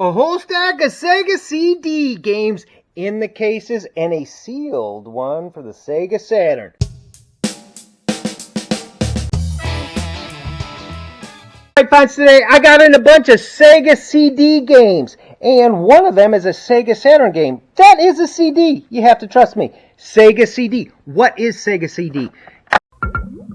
A whole stack of Sega CD games in the cases and a sealed one for the Sega Saturn. Alright, folks, today I got in a bunch of Sega CD games, and one of them is a Sega Saturn game. That is a CD. You have to trust me. Sega CD. What is Sega CD?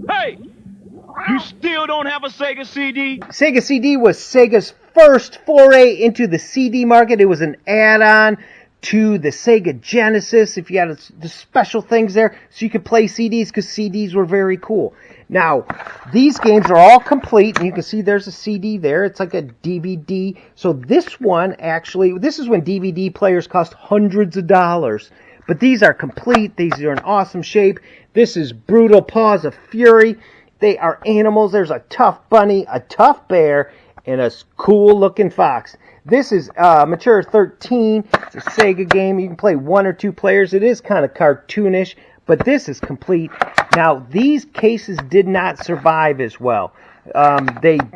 Hey! You still don't have a Sega CD? Sega CD was Sega's first foray into the CD market. It was an add-on to the Sega Genesis. If you had the special things there, so you could play CDs, because CDs were very cool. Now, these games are all complete, and you can see there's a CD there. It's like a DVD. So this one, actually, this is when DVD players cost hundreds of dollars. But these are complete. These are in awesome shape. This is Brutal Paws of Fury. They are animals. There's a tough bunny, a tough bear, and a cool-looking fox. This is mature 13. It's a Sega game. You can play 1 or 2 players. It is kind of cartoonish, but this is complete. Now, these cases did not survive as well. They're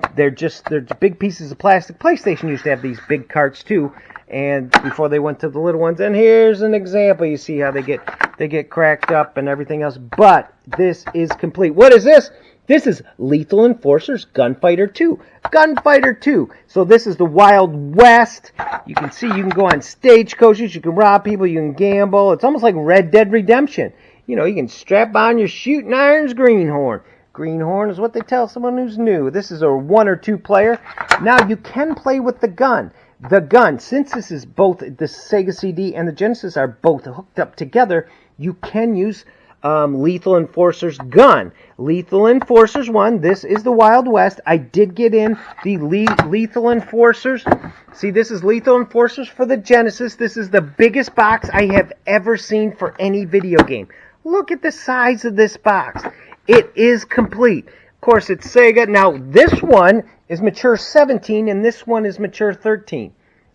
big pieces of plastic. PlayStation used to have these big carts too, and before they went to the little ones. And here's an example. You see how they get cracked up and everything else. But this is complete. What is this? This is Lethal Enforcer's Gunfighter 2. Gunfighter 2. So this is the Wild West. You can see you can go on stagecoaches. You can rob people. You can gamble. It's almost like Red Dead Redemption. You know, you can strap on your shooting irons greenhorn. Greenhorn is what they tell someone who's new. This is a 1 or 2 player. Now, you can play with the gun. The gun, since this is both the Sega CD and the Genesis are both hooked up together, you can use Lethal Enforcer's gun. Lethal Enforcer's 1. This is the Wild West. I did get in the Lethal Enforcers. See, this is Lethal Enforcers for the Genesis. This is the biggest box I have ever seen for any video game. Look at the size of this box. It is complete. Of course, it's Sega. Now, this one is mature 17, and this one is mature 13.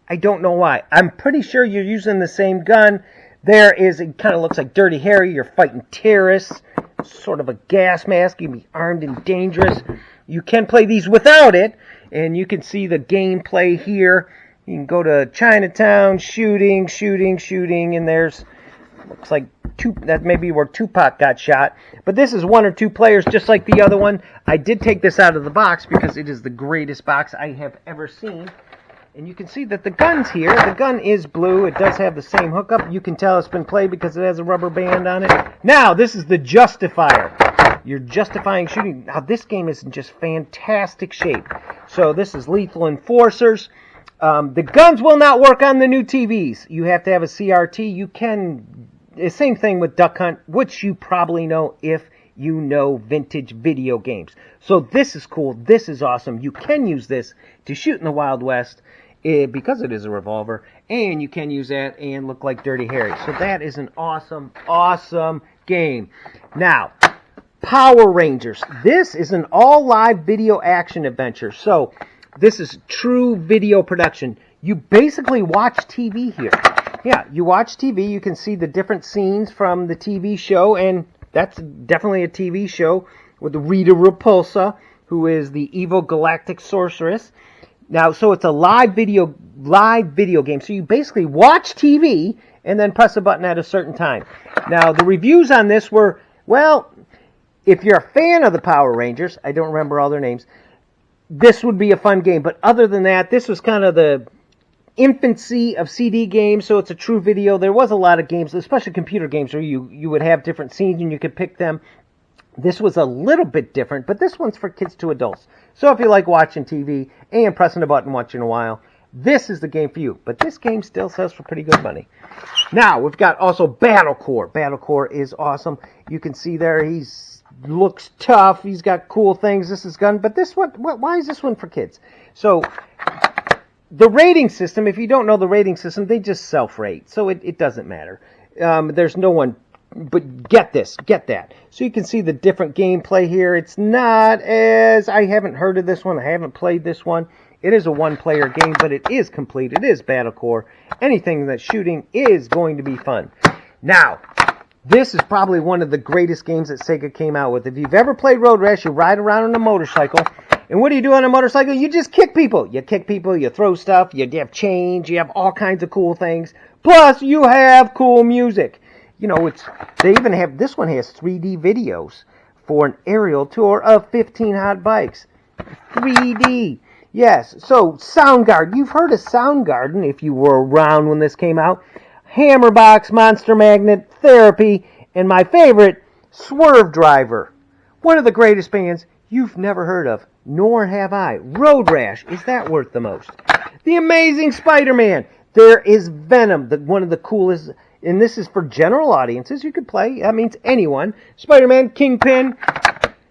I don't know why. I'm pretty sure you're using the same gun. It kind of looks like Dirty Harry. You're fighting terrorists. Sort of a gas mask. You can be armed and dangerous. You can play these without it, and you can see the gameplay here. You can go to Chinatown, shooting, and there's, looks like that may be where Tupac got shot. But this is 1 or 2 players, just like the other one. I did take this out of the box because it is the greatest box I have ever seen. And you can see that the gun's here. The gun is blue. It does have the same hookup. You can tell it's been played because it has a rubber band on it. Now, this is the Justifier. You're justifying shooting. Now, this game is in just fantastic shape. So, this is Lethal Enforcers. The guns will not work on the new TVs. You have to have a CRT. You can... The same thing with Duck Hunt, which you probably know if you know vintage video games. So, this is cool. This is awesome. You can use this to shoot in the Wild West. Because it is a revolver, and you can use that and look like Dirty Harry. So that is an awesome, awesome game. Now, Power Rangers. This is an all-live video action adventure. So this is true video production. You basically watch TV here. Yeah, you watch TV. You can see the different scenes from the TV show, and that's definitely a TV show with Rita Repulsa, who is the evil galactic sorceress. Now, so it's a live video game. So you basically watch TV and then press a button at a certain time. Now, the reviews on this were, well, if you're a fan of the Power Rangers, I don't remember all their names, this would be a fun game. But other than that, this was kind of the infancy of CD games, so it's a true video. There was a lot of games, especially computer games, where you would have different scenes and you could pick them. This was a little bit different, but this one's for kids to adults. So if you like watching TV and pressing a button once in a while, this is the game for you. But this game still sells for pretty good money. Now, we've got also Battle Core. Battle Core is awesome. You can see there, looks tough. He's got cool things. This is gun. But this one, why is this one for kids? So, the rating system, if you don't know the rating system, they just self-rate. So it doesn't matter. There's no one... But get that. So you can see the different gameplay here. It's not as... I haven't heard of this one. I haven't played this one. It is a 1-player game, but it is complete. It is Battle Core. Anything that's shooting is going to be fun. Now, this is probably one of the greatest games that Sega came out with. If you've ever played Road Rash, you ride around on a motorcycle, And what do you do on a motorcycle? You just kick people. You kick people, you throw stuff, you have change, you have all kinds of cool things. Plus, you have cool music. You know, they even have, this one has 3D videos for an aerial tour of 15 hot bikes. 3D. Yes, so Soundgarden. You've heard of Soundgarden if you were around when this came out. Hammerbox, Monster Magnet, Therapy, and my favorite, Swerve Driver. One of the greatest bands you've never heard of, nor have I. Road Rash. Is that worth the most? The Amazing Spider-Man. There is Venom, one of the coolest, and this is for general audiences. You could play, that means anyone. Spider-Man, Kingpin.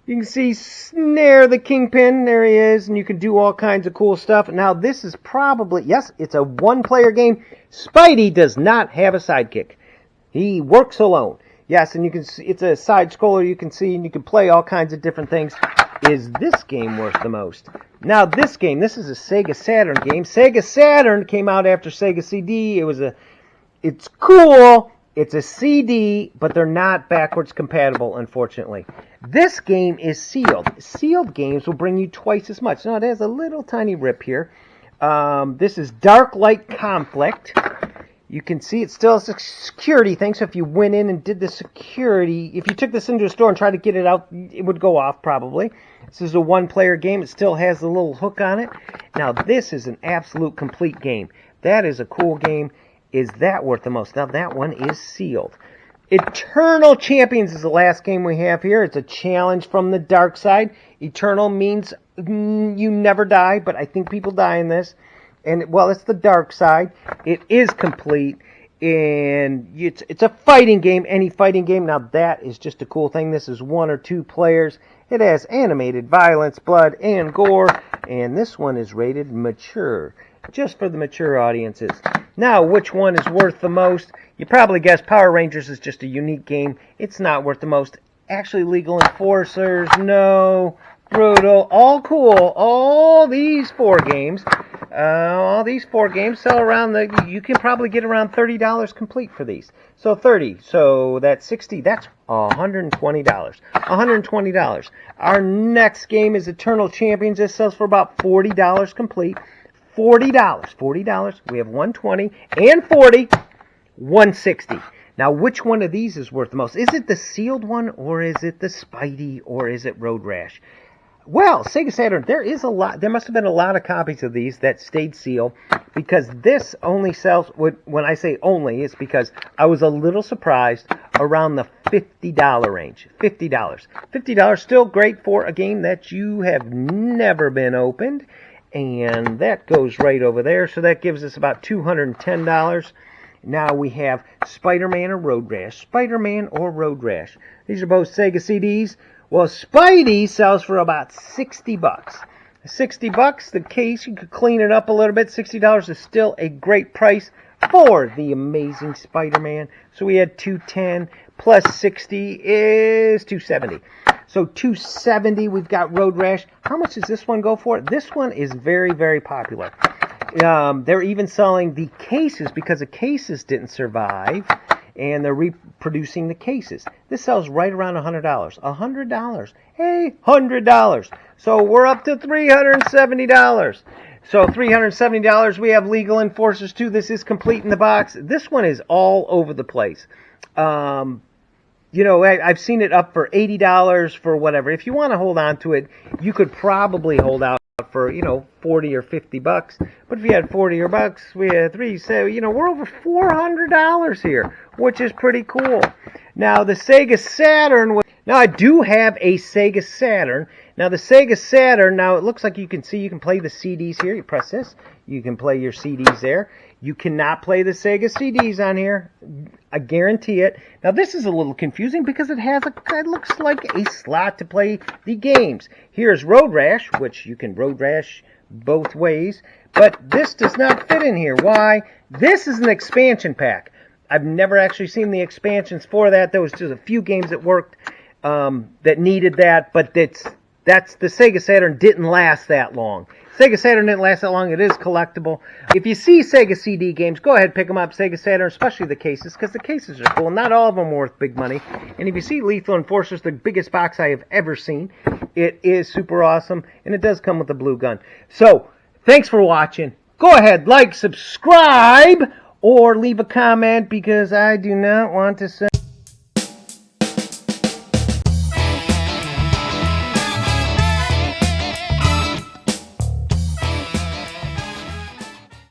You can see Snare the Kingpin, there he is, and you can do all kinds of cool stuff. Now this is probably, yes, it's a one-player game. Spidey does not have a sidekick. He works alone. Yes, and you can see, it's a side-scroller you can see, and you can play all kinds of different things. Is this game worth the most? Now this game, this is a Sega Saturn game. Sega Saturn came out after Sega CD. It's cool. It's a CD, but they're not backwards compatible, unfortunately. This game is sealed. Sealed games will bring you twice as much. Now, it has a little tiny rip here. This is Dark Light Conflict. You can see it still has a security thing, so if you went in and did the security, if you took this into a store and tried to get it out, it would go off, probably. This is a one-player game. It still has the little hook on it. Now, this is an absolute complete game. That is a cool game. Is that worth the most? Now, that one is sealed. Eternal Champions is the last game we have here. It's a challenge from the dark side. Eternal means you never die, but I think people die in this. And, well, it's the dark side. It is complete, and it's a fighting game, any fighting game. Now, that is just a cool thing. This is 1 or 2 players. It has animated violence, blood, and gore, and this one is rated mature, just for the mature audiences. Now, which one is worth the most? You probably guessed Power Rangers is just a unique game. It's not worth the most. Actually, Legal Enforcers, no. Brutal, all cool. All these 4 games sell around you can probably get around $30 complete for these. So 30, so that's 60, that's $120. $120. Our next game is Eternal Champions. This sells for about $40 complete. $40. We have 120 and 40, 160. Now, which one of these is worth the most? Is it the sealed one, or is it the Spidey, or is it Road Rash? Well, Sega Saturn, there must have been a lot of copies of these that stayed sealed, because this only sells, when I say only, it's because I was a little surprised around the $50 range. $50. $50, still great for a game that you have never been opened. And that goes right over there, so that gives us about $210. Now we have Spider-Man or Road Rash. Spider-Man or Road Rash. These are both Sega CDs. Well, Spidey sells for about $60. $60, the case, you could clean it up a little bit. $60 is still a great price for the Amazing Spider-Man. So we had $210 plus 60 is $270. So $270, we've got Road Rash. How much does this one go for? This one is very, very popular. They're even selling the cases because the cases didn't survive, and they're reproducing the cases. This sells right around $100. $100. Hey, $100. So we're up to $370. So $370, we have Legal Enforcers 2. This is complete in the box. This one is all over the place. You know, I've seen it up for $80 for whatever. If you want to hold on to it, you could probably hold out for, $40 or $50. But if you had 40 or bucks, we had 3, so, we're over $400 here, which is pretty cool. Now, the Sega Saturn, now I do have a Sega Saturn. Now, the Sega Saturn, now it looks like you can play the CDs here. You press this, you can play your CDs there. You cannot play the Sega CDs on here. I guarantee it. Now, this is a little confusing because it looks like a slot to play the games. Here's Road Rash, which you can Road Rash both ways, but this does not fit in here. Why? This is an expansion pack. I've never actually seen the expansions for that. There was just a few games that worked that needed that, but That's the Sega Saturn didn't last that long. Sega Saturn didn't last that long. It is collectible. If you see Sega CD games, go ahead, pick them up. Sega Saturn, especially the cases, because the cases are cool. Not all of them are worth big money. And if you see Lethal Enforcers, the biggest box I have ever seen, it is super awesome. And it does come with a blue gun. So, thanks for watching. Go ahead, like, subscribe, or leave a comment, because I do not want to say...